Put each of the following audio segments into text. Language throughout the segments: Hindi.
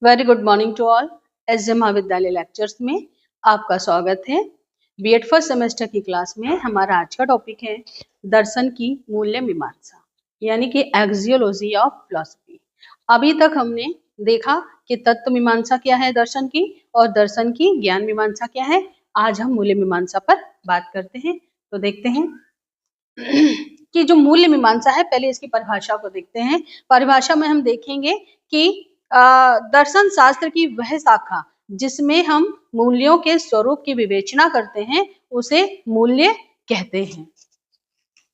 Very good morning to all. S महाविद्यालय लेक्चर्स में आपका स्वागत है। बीएड फर्स्ट सेमेस्टर की क्लास में हमारा आज का टॉपिक है दर्शन की मूल्य मीमांसा, यानी कि एक्सियोलॉजी ऑफ फिलॉसफी। अभी तक हमने देखा कि तत्व मीमांसा क्या है दर्शन की, और दर्शन की ज्ञान मीमांसा क्या है। आज हम मूल्य मीमांसा पर बात करते हैं। तो देखते हैं कि जो मूल्य मीमांसा है, पहले इसकी परिभाषा को देखते हैं। परिभाषा में हम देखेंगे कि दर्शन शास्त्र की वह शाखा जिसमें हम मूल्यों के स्वरूप की विवेचना करते हैं उसे मूल्य कहते हैं।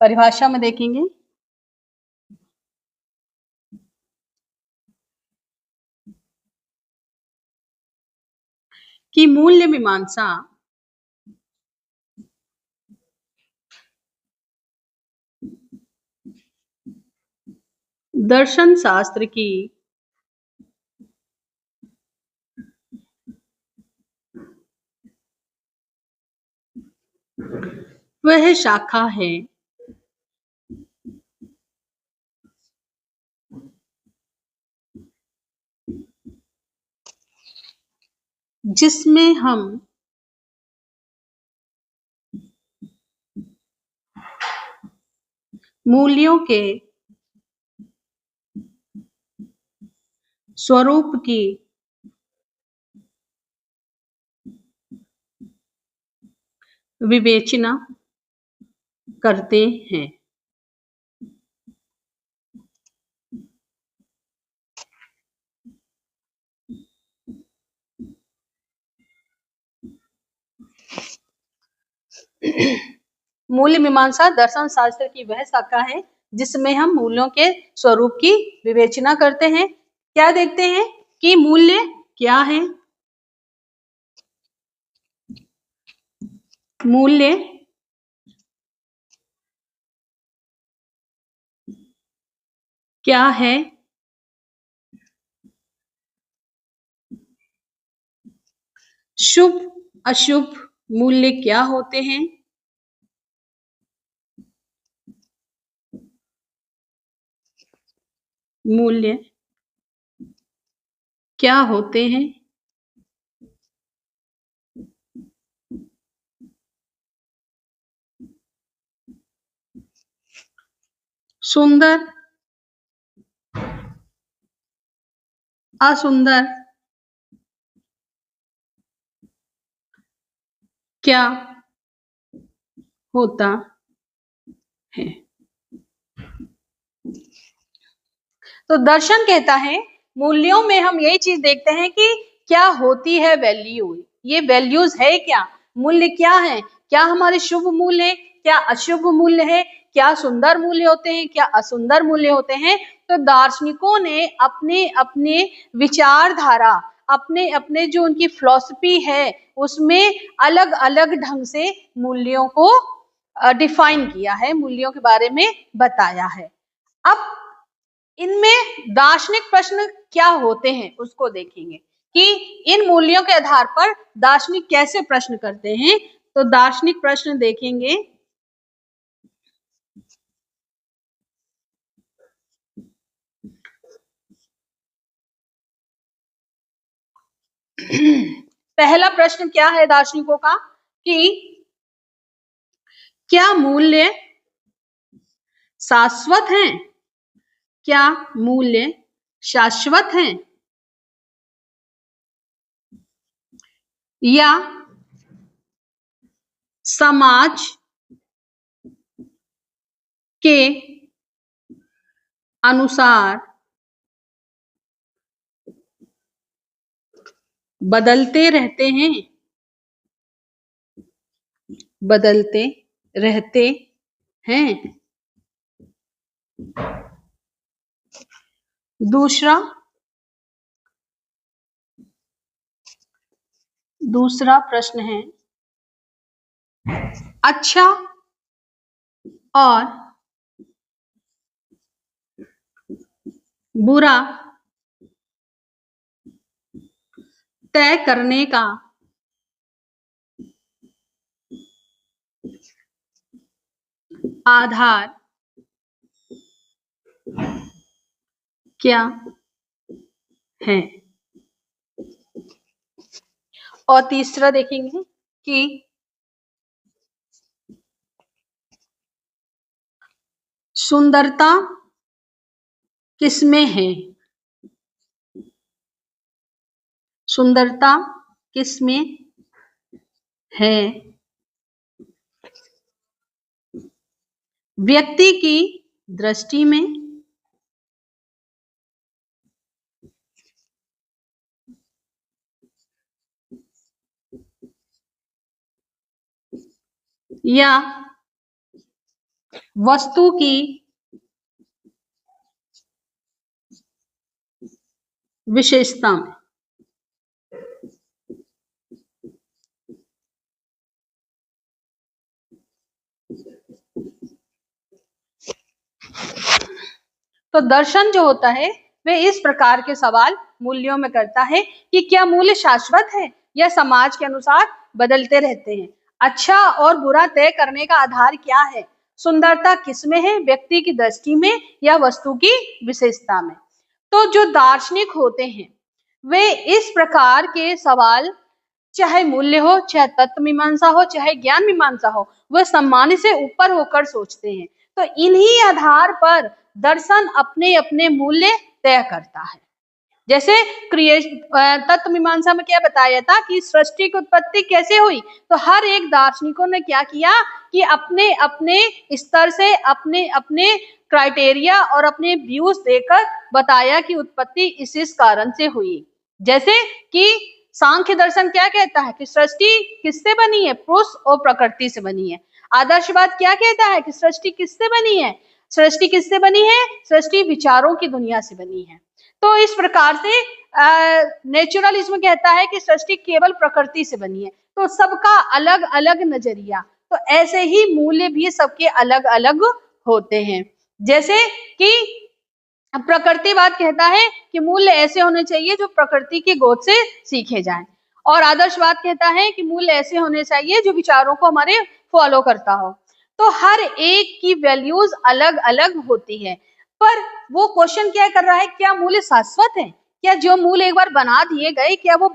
परिभाषा में देखेंगे कि मूल्य मीमांसा दर्शन शास्त्र की वह शाखा है जिसमें हम मूल्यों के स्वरूप की विवेचना करते हैं। मूल्य मीमांसा दर्शन शास्त्र की वह शाखा है जिसमें हम मूल्यों के स्वरूप की विवेचना करते हैं। क्या देखते हैं कि मूल्य क्या है, मूल्य क्या है, शुभ अशुभ मूल्य क्या होते हैं, मूल्य क्या होते हैं, सुंदर असुंदर क्या होता है। तो दर्शन कहता है मूल्यों में हम यही चीज देखते हैं कि क्या होती है वैल्यू, ये वैल्यूज है क्या, मूल्य क्या है, क्या हमारे शुभ मूल्य है, क्या अशुभ मूल्य है, क्या सुंदर मूल्य होते हैं, क्या असुंदर मूल्य होते हैं। तो दार्शनिकों ने अपने अपने विचारधारा, अपने अपने जो उनकी फिलॉसफी है उसमें अलग अलग ढंग से मूल्यों को डिफाइन किया है, मूल्यों के बारे में बताया है। अब इनमें दार्शनिक प्रश्न क्या होते हैं उसको देखेंगे कि इन मूल्यों के आधार पर दार्शनिक कैसे प्रश्न करते हैं। तो दार्शनिक प्रश्न देखेंगे पहला प्रश्न क्या है दार्शनिकों का कि क्या मूल्य शाश्वत हैं, क्या मूल्य शाश्वत हैं, या समाज के अनुसार बदलते रहते हैं, बदलते रहते हैं। दूसरा प्रश्न है अच्छा और बुरा तय करने का आधार क्या है। और तीसरा देखेंगे कि सुंदरता किसमें है, सुंदरता किसमें है, व्यक्ति की दृष्टि में या वस्तु की विशेषता में। तो दर्शन जो होता है वह इस प्रकार के सवाल मूल्यों में करता है कि क्या मूल्य शाश्वत है या समाज के अनुसार बदलते रहते हैं, अच्छा और बुरा तय करने का आधार क्या है, सुंदरता किसमें है, व्यक्ति की दृष्टि में या वस्तु की विशेषता में। तो जो दार्शनिक होते हैं वे इस प्रकार के सवाल, चाहे मूल्य हो, चाहे तत्व मीमांसा हो, चाहे ज्ञान मीमांसा हो, वह सम्मान से ऊपर होकर सोचते हैं। तो इन्हीं आधार पर दर्शन अपने अपने मूल्य तय करता है। जैसे तत्व मीमांसा में क्या बताया था कि सृष्टि की उत्पत्ति कैसे हुई, तो हर एक दार्शनिकों ने क्या किया कि अपने अपने स्तर से अपने अपने क्राइटेरिया और अपने व्यूज देकर बताया कि उत्पत्ति इस कारण से हुई। जैसे कि सांख्य दर्शन क्या कहता है कि सृष्टि किससे बनी है, पुरुष और प्रकृति से बनी है। आदर्शवाद क्या कहता है कि सृष्टि किससे बनी है, सृष्टि किससे बनी है, सृष्टि विचारों की दुनिया से बनी है। तो इस प्रकार से नेचुरलिज्म कहता है कि सृष्टि केवल प्रकृति से बनी है। तो सबका अलग अलग नजरिया, तो ऐसे ही मूल्य भी सबके अलग अलग होते हैं। जैसे कि प्रकृतिवाद कहता है कि मूल्य ऐसे होने चाहिए जो प्रकृति की गोद से सीखे जाएं, और आदर्शवाद कहता है कि मूल्य ऐसे होने चाहिए जो विचारों को हमारे फॉलो करता हो। तो हर एक की वैल्यूज अलग अलग होती है, पर वो क्वेश्चन क्या कर रहा है, क्या मूल्य शाश्वत है, क्या जो मूल्य एक बार बना दिए गए क्या वो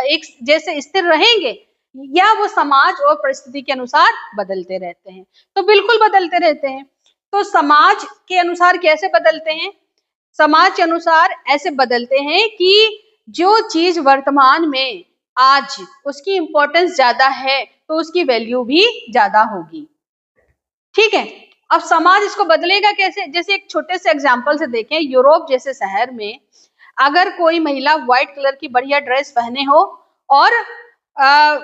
एक जैसे स्थिर रहेंगे, या वो समाज और परिस्थिति के अनुसार बदलते रहते हैं। तो बिल्कुल बदलते रहते हैं। तो समाज के अनुसार कैसे बदलते हैं, समाज के अनुसार ऐसे बदलते हैं कि जो चीज वर्तमान में आज उसकी इंपॉर्टेंस ज्यादा है तो उसकी वैल्यू भी ज्यादा होगी। ठीक है, अब समाज इसको बदलेगा कैसे, जैसे एक छोटे से एग्जांपल से देखें, यूरोप जैसे शहर में अगर कोई महिला व्हाइट कलर की बढ़िया ड्रेस पहने हो और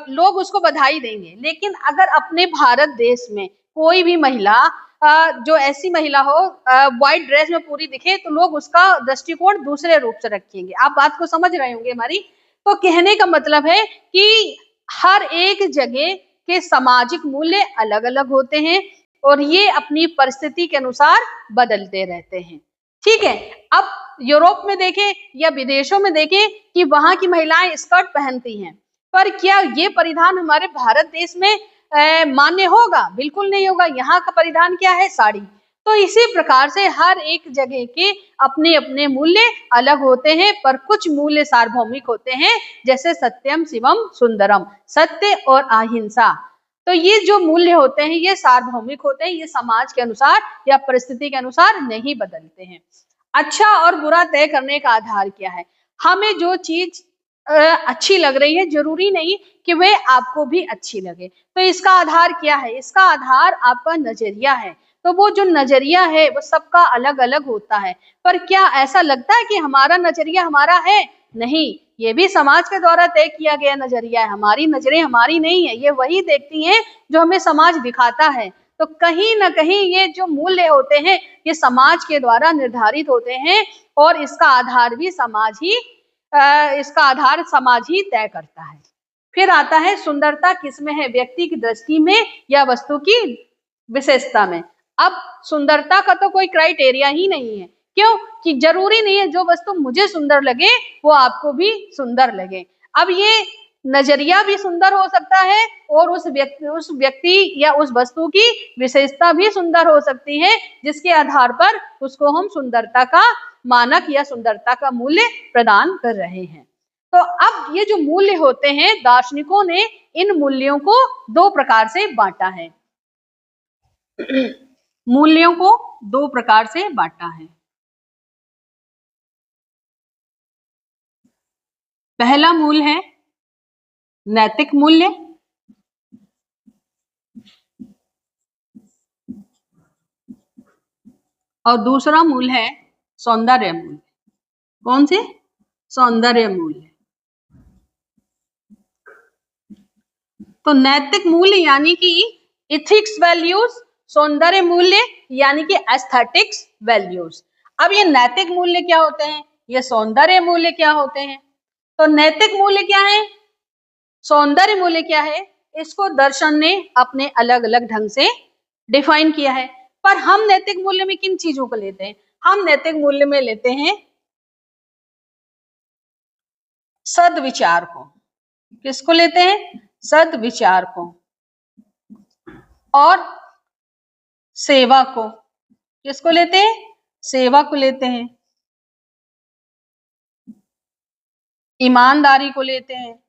लोग उसको बधाई देंगे, लेकिन अगर अपने भारत देश में कोई भी महिला जो ऐसी महिला हो व्हाइट ड्रेस में पूरी दिखे तो लोग उसका दृष्टिकोण दूसरे रूप से रखेंगे। आप बात को समझ रहे होंगे हमारी। तो कहने का मतलब है कि हर एक जगह के सामाजिक मूल्य अलग अलग होते हैं और ये अपनी परिस्थिति के अनुसार बदलते रहते हैं। ठीक है, अब यूरोप में देखें या विदेशों में देखें कि वहां की महिलाएं स्कर्ट पहनती हैं, पर क्या ये परिधान हमारे भारत देश में मान्य होगा? बिल्कुल नहीं होगा। यहाँ का परिधान क्या है, साड़ी। तो इसी प्रकार से हर एक जगह के अपने अपने मूल्य अलग होते हैं, पर कुछ मूल्य सार्वभौमिक होते हैं, जैसे सत्यम शिवम सुंदरम, सत्य और अहिंसा। तो ये जो मूल्य होते हैं ये सार्वभौमिक होते हैं, ये समाज के अनुसार या परिस्थिति के अनुसार नहीं बदलते हैं। अच्छा और बुरा तय करने का आधार क्या है, हमें जो चीज अच्छी लग रही है जरूरी नहीं कि वह आपको भी अच्छी लगे। तो इसका आधार क्या है, इसका आधार आपका नजरिया है। तो वो जो नजरिया है वो सबका अलग अलग होता है, पर क्या ऐसा लगता है कि हमारा नजरिया हमारा है? नहीं, ये भी समाज के द्वारा तय किया गया नजरिया है। हमारी नजरें हमारी नहीं है, ये वही देखती हैं जो हमें समाज दिखाता है। तो कहीं ना कहीं ये जो मूल्य होते हैं ये समाज के द्वारा निर्धारित होते हैं, और इसका आधार भी समाज ही तय करता है। फिर आता है सुंदरता किसमें है, व्यक्ति की दृष्टि में या वस्तु की विशेषता में। अब सुंदरता का तो कोई क्राइटेरिया ही नहीं है, क्यों कि जरूरी नहीं है जो वस्तु मुझे सुंदर लगे वो आपको भी सुंदर लगे। अब ये नजरिया भी सुंदर हो सकता है और उस व्यक्ति या उस वस्तु की विशेषता भी सुंदर हो सकती है, जिसके आधार पर उसको हम सुंदरता का मानक या सुंदरता का मूल्य प्रदान कर रहे हैं। तो अब ये जो मूल्य होते हैं, दार्शनिकों ने इन मूल्यों को दो प्रकार से बांटा है। मूल्यों को दो प्रकार से बांटा है। पहला मूल है नैतिक मूल्य, और दूसरा मूल है सौंदर्य मूल्य। कौन से? सौंदर्य मूल्य। तो नैतिक मूल्य यानी कि इथिक्स वैल्यूज, सौंदर्य मूल्य यानी कि एस्थेटिक्स वैल्यूज। अब ये नैतिक मूल्य क्या होते हैं, ये सौंदर्य मूल्य क्या होते हैं? तो नैतिक मूल्य क्या है, सौंदर्य मूल्य क्या है, इसको दर्शन ने अपने अलग अलग ढंग से डिफाइन किया है। पर हम नैतिक मूल्य में किन चीजों को लेते हैं? हम नैतिक मूल्य में लेते हैं सद्विचार को। किसको लेते हैं? सद्विचार को। और सेवा को। किसको लेते हैं? सेवा को लेते हैं। ईमानदारी को लेते हैं।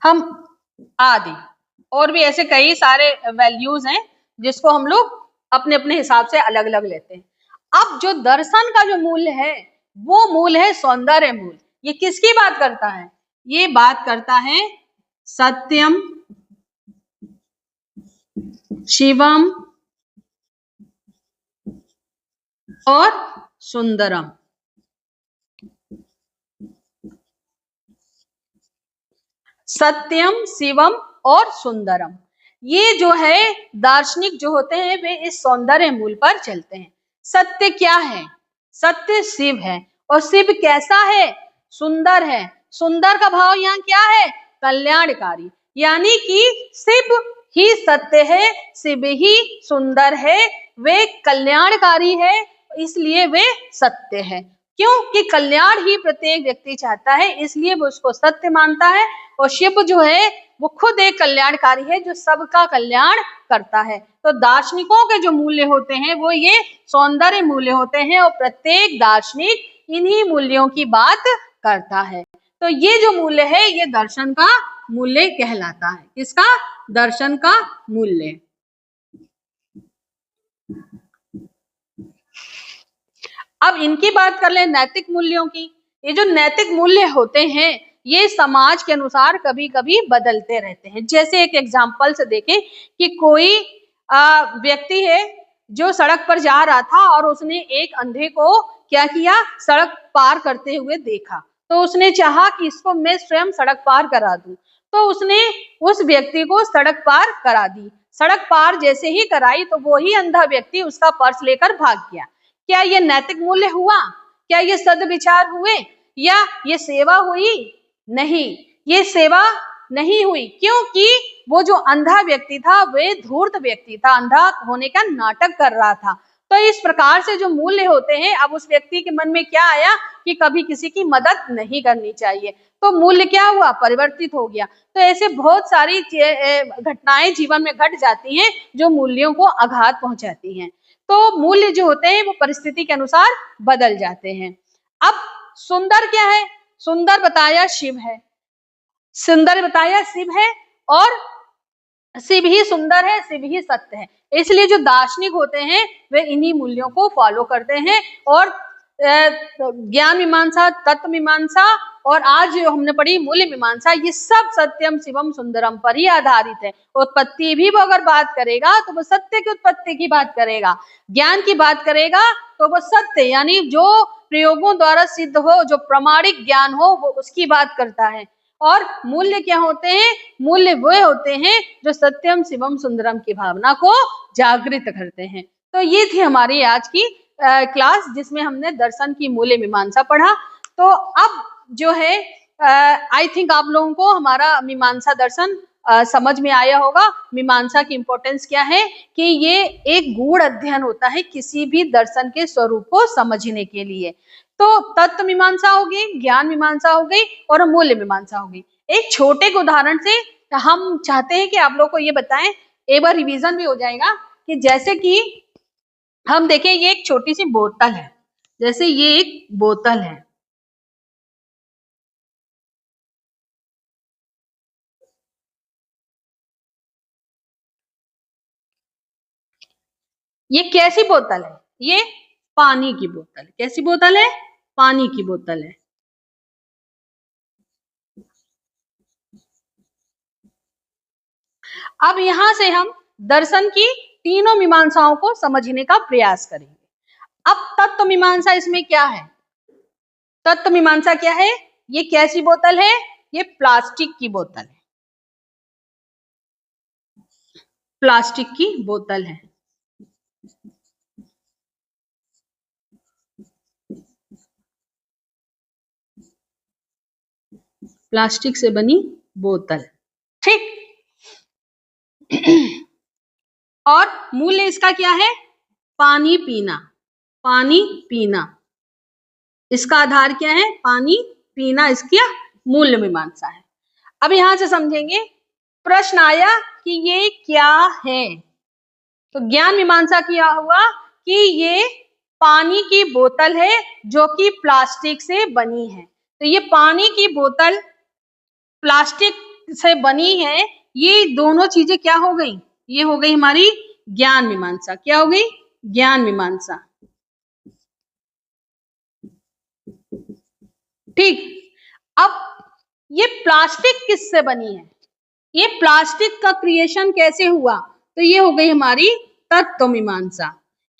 हम आदि और भी ऐसे कई सारे वैल्यूज हैं जिसको हम लोग अपने अपने हिसाब से अलग अलग लेते हैं। अब जो दर्शन का जो मूल्य है वो मूल है सौंदर्य मूल्य। ये किसकी बात करता है? ये बात करता है सत्यम, शिवम और सुंदरम। सत्यम, शिवम और सुंदरम, ये जो है दार्शनिक जो होते हैं वे इस सौंदर्य मूल पर चलते हैं। सत्य क्या है? सत्य शिव है। और शिव कैसा है? सुंदर है। सुंदर का भाव यहाँ क्या है? कल्याणकारी। यानी कि शिव ही सत्य है, शिव ही सुंदर है, वे कल्याणकारी है, इसलिए वे सत्य है। क्यों? कि कल्याण ही प्रत्येक व्यक्ति चाहता है, इसलिए वो उसको सत्य मानता है। और शिव जो है वो खुद एक कल्याणकारी है जो सबका कल्याण करता है। तो दार्शनिकों के जो मूल्य होते हैं वो ये सौंदर्य मूल्य होते हैं, और प्रत्येक दार्शनिक इन्हीं मूल्यों की बात करता है। तो ये जो मूल्य है ये दर्शन का मूल्य कहलाता है। किसका? दर्शन का मूल्य। अब इनकी बात कर ले नैतिक मूल्यों की। ये जो नैतिक मूल्य होते हैं ये समाज के अनुसार कभी कभी बदलते रहते हैं। जैसे एक एग्जाम्पल से देखें कि कोई व्यक्ति है जो सड़क पर जा रहा था और उसने एक अंधे को क्या किया? सड़क पार करते हुए देखा। तो उसने चाहा कि इसको मैं स्वयं सड़क पार करा दूं। तो उसने उस व्यक्ति को सड़क पार करा दी। सड़क पार जैसे ही कराई तो वो ही अंधा व्यक्ति उसका पर्स लेकर भाग गया। क्या ये नैतिक मूल्य हुआ? क्या ये सद्विचार हुए? या ये सेवा हुई? नहीं, ये सेवा नहीं हुई। क्योंकि वो जो अंधा व्यक्ति था वे धूर्त व्यक्ति था, अंधा होने का नाटक कर रहा था। तो इस प्रकार से जो मूल्य होते हैं, अब उस व्यक्ति के मन में क्या आया कि कभी किसी की मदद नहीं करनी चाहिए। तो मूल्य क्या हुआ? परिवर्तित हो गया। तो ऐसे बहुत सारी घटनाएं जीवन में घट जाती हैं जो मूल्यों को आघात पहुंचाती हैं। तो मूल्य जो होते हैं वो परिस्थिति के अनुसार बदल जाते हैं। अब सुंदर क्या है? सुंदर बताया शिव है, सुंदर बताया शिव है, और शिव ही सुंदर है, शिव ही सत्य है। इसलिए जो दार्शनिक होते हैं वे इन्हीं मूल्यों को फॉलो करते हैं। और ज्ञान मीमांसा, तत्व मीमांसा और आज जो हमने पढ़ी मूल्य मीमांसा, ये सब सत्यम शिवम सुंदरम पर ही आधारित है। उत्पत्ति भी वो अगर बात करेगा तो वो सत्य की उत्पत्ति की बात करेगा, ज्ञान की बात करेगा तो वो सत्य यानी जो प्रयोगों द्वारा सिद्ध हो, जो प्रमाणिक ज्ञान हो, वो उसकी बात करता है। और मूल्य क्या होते हैं? मूल्य वो होते हैं जो सत्यम शिवम सुंदरम की भावना को जागृत करते हैं। तो ये थी हमारी आज की क्लास जिसमें हमने दर्शन की मूल्य मीमांसा पढ़ा। तो अब जो है आई थिंक आप लोगों को हमारा मीमांसा दर्शन समझ में आया होगा। मीमांसा की इंपॉर्टेंस क्या है कि ये एक गूढ़ अध्ययन होता है किसी भी दर्शन के स्वरूप को समझने के लिए। तो तत्व मीमांसा हो गई, ज्ञान मीमांसा हो गई और मूल्य मीमांसा हो गई। एक छोटे के उदाहरण से हम चाहते हैं कि आप लोग को ये बताएं, एक बार रिवीजन भी हो जाएगा कि जैसे कि हम देखें ये एक छोटी सी बोतल है। जैसे ये एक बोतल है, ये कैसी बोतल है? ये पानी की बोतल। कैसी बोतल है? पानी की बोतल है। अब यहां से हम दर्शन की तीनों मीमांसाओं को समझने का प्रयास करेंगे। अब तत्व मीमांसा इसमें क्या है? तत्व मीमांसा क्या है? ये कैसी बोतल है? ये प्लास्टिक की बोतल है, प्लास्टिक की बोतल है। प्लास्टिक से बनी बोतल, ठीक। और मूल्य इसका क्या है? पानी पीना। पानी पीना, इसका आधार क्या है? पानी पीना इसका मूल्य मीमांसा है। अब यहां से समझेंगे, प्रश्न आया कि ये क्या है, तो ज्ञान मीमांसा किया हुआ कि ये पानी की बोतल है जो कि प्लास्टिक से बनी है। तो ये पानी की बोतल प्लास्टिक से बनी है, ये दोनों चीजें क्या हो गई? ये हो गई हमारी ज्ञान मीमांसा। क्या हो गई? ज्ञान मीमांसा, ठीक। अब ये प्लास्टिक किससे बनी है? ये प्लास्टिक का क्रिएशन कैसे हुआ? तो ये हो गई हमारी तत्व मीमांसा।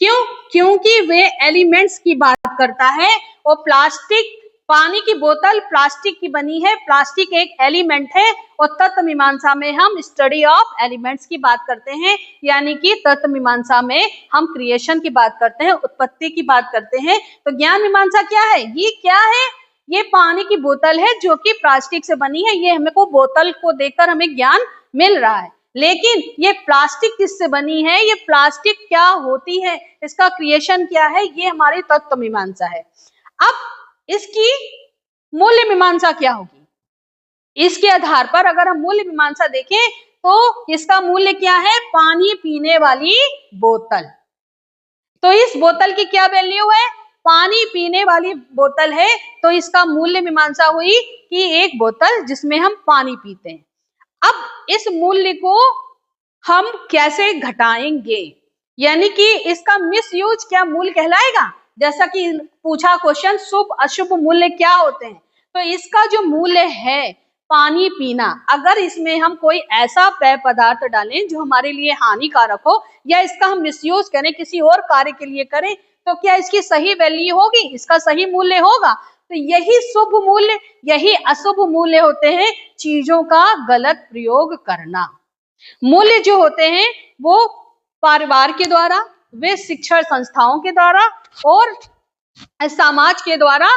क्यों? क्योंकि वे एलिमेंट्स की बात करता है और प्लास्टिक, पानी की बोतल प्लास्टिक की बनी है, प्लास्टिक एक एलिमेंट है। और तत्व मीमांसा में हम स्टडी ऑफ एलिमेंट्स की बात करते हैं, यानी कि तत्व मीमांसा में हम क्रिएशन की बात करते हैं, उत्पत्ति की बात करते हैं। तो ज्ञान मीमांसा क्या है? ये क्या है? ये पानी की बोतल है जो कि प्लास्टिक से बनी है। ये हमें को बोतल को देखकर हमें ज्ञान मिल रहा है, लेकिन ये प्लास्टिक किससे बनी है, ये प्लास्टिक क्या होती है, इसका क्रिएशन क्या है, ये हमारी तत्व मीमांसा है। अब इसकी मूल्य मीमांसा क्या होगी? इसके आधार पर अगर हम मूल्य मीमांसा देखें तो इसका मूल्य क्या है? पानी पीने वाली बोतल। तो इस बोतल की क्या वैल्यू है? पानी पीने वाली बोतल है, तो इसका मूल्य मीमांसा हुई कि एक बोतल जिसमें हम पानी पीते हैं। अब इस मूल्य को हम कैसे घटाएंगे, यानी कि इसका मिसयूज क्या मूल्य कहलाएगा? जैसा कि पूछा क्वेश्चन, शुभ अशुभ मूल्य क्या होते हैं, तो इसका जो मूल्य है पानी पीना, अगर इसमें हम कोई ऐसा पेय पदार्थ डालें जो हमारे लिए हानिकारक हो, या इसका हम मिसयूज करें, किसी और कार्य के लिए करें, तो क्या इसकी सही वैल्यू होगी, इसका सही मूल्य होगा? तो यही शुभ मूल्य, यही अशुभ मूल्य होते हैं चीजों का गलत प्रयोग करना। मूल्य जो होते हैं वो परिवार के द्वारा, वे शिक्षण संस्थाओं के द्वारा और समाज के द्वारा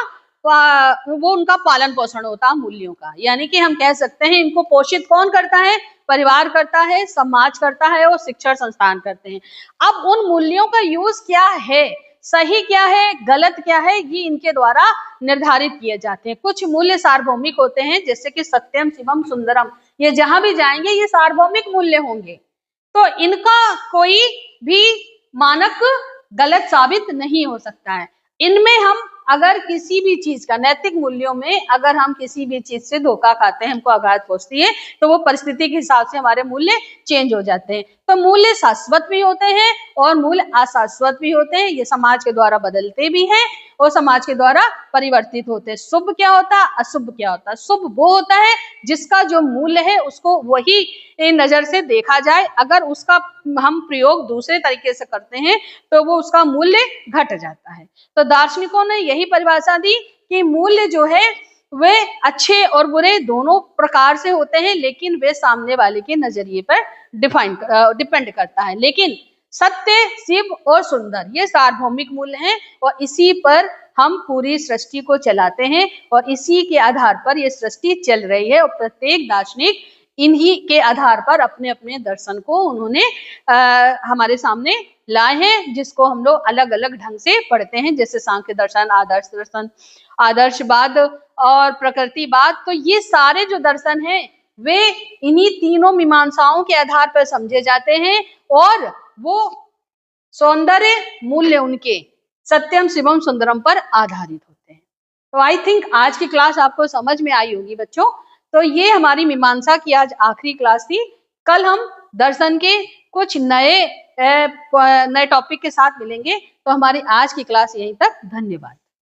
वो उनका पालन पोषण होता है मूल्यों का। यानी कि हम कह सकते हैं इनको पोषित कौन करता है? परिवार करता है, समाज करता है और शिक्षण संस्थान करते हैं। अब उन मूल्यों का यूज क्या है, सही क्या है, गलत क्या है, ये इनके द्वारा निर्धारित किए जाते हैं। कुछ मूल्य सार्वभौमिक होते हैं, जैसे कि सत्यम शिवम सुंदरम, ये जहां भी जाएंगे ये सार्वभौमिक मूल्य होंगे, तो इनका कोई भी मानक गलत साबित नहीं हो सकता है। इनमें हम अगर किसी भी चीज का, नैतिक मूल्यों में अगर हम किसी भी चीज से धोखा खाते हैं, हमको आघात पहुंचती है, तो वो परिस्थिति के हिसाब से हमारे मूल्य चेंज हो जाते हैं। तो मूल्य शाश्वत भी होते हैं और मूल्य अशाश्वत भी होते हैं, ये समाज के द्वारा बदलते भी हैं और समाज के द्वारा परिवर्तित होते हैं। शुभ क्या होता है, अशुभ क्या होता है? शुभ वो होता है जिसका जो मूल्य है उसको वही नजर से देखा जाए, अगर उसका हम प्रयोग दूसरे तरीके से करते हैं तो वो उसका मूल्य घट जाता है। तो दार्शनिकों ने यही परिभाषा दी कि मूल्य जो है वे अच्छे और बुरे दोनों प्रकार से होते हैं, लेकिन वे सामने वाले के नजरिए पर डिपेंड करता है। लेकिन सत्य, शिव और सुंदर ये सार्वभौमिक मूल्य हैं और इसी पर हम पूरी सृष्टि को चलाते हैं और इसी के आधार पर ये सृष्टि चल रही है। और प्रत्येक दार्शनिक इन्हीं के आधार पर अपने अपने दर्शन को उन्होंने हमारे सामने लाए हैं, जिसको हम लोग अलग अलग ढंग से पढ़ते हैं, जैसे सांख्य दर्शन, आदर्श दर्शन, आदर्शवाद और प्रकृतिवाद। तो ये सारे जो दर्शन हैं वे इन्हीं तीनों मीमांसाओं के आधार पर समझे जाते हैं और वो सौंदर्य मूल्य उनके सत्यम शिवम सुंदरम पर आधारित होते हैं। तो आई थिंक आज की क्लास आपको समझ में आई होगी बच्चों। तो ये हमारी मीमांसा की आज आखिरी क्लास थी। कल हम दर्शन के कुछ नए टॉपिक के साथ मिलेंगे। तो हमारी आज की क्लास यहीं तक। धन्यवाद।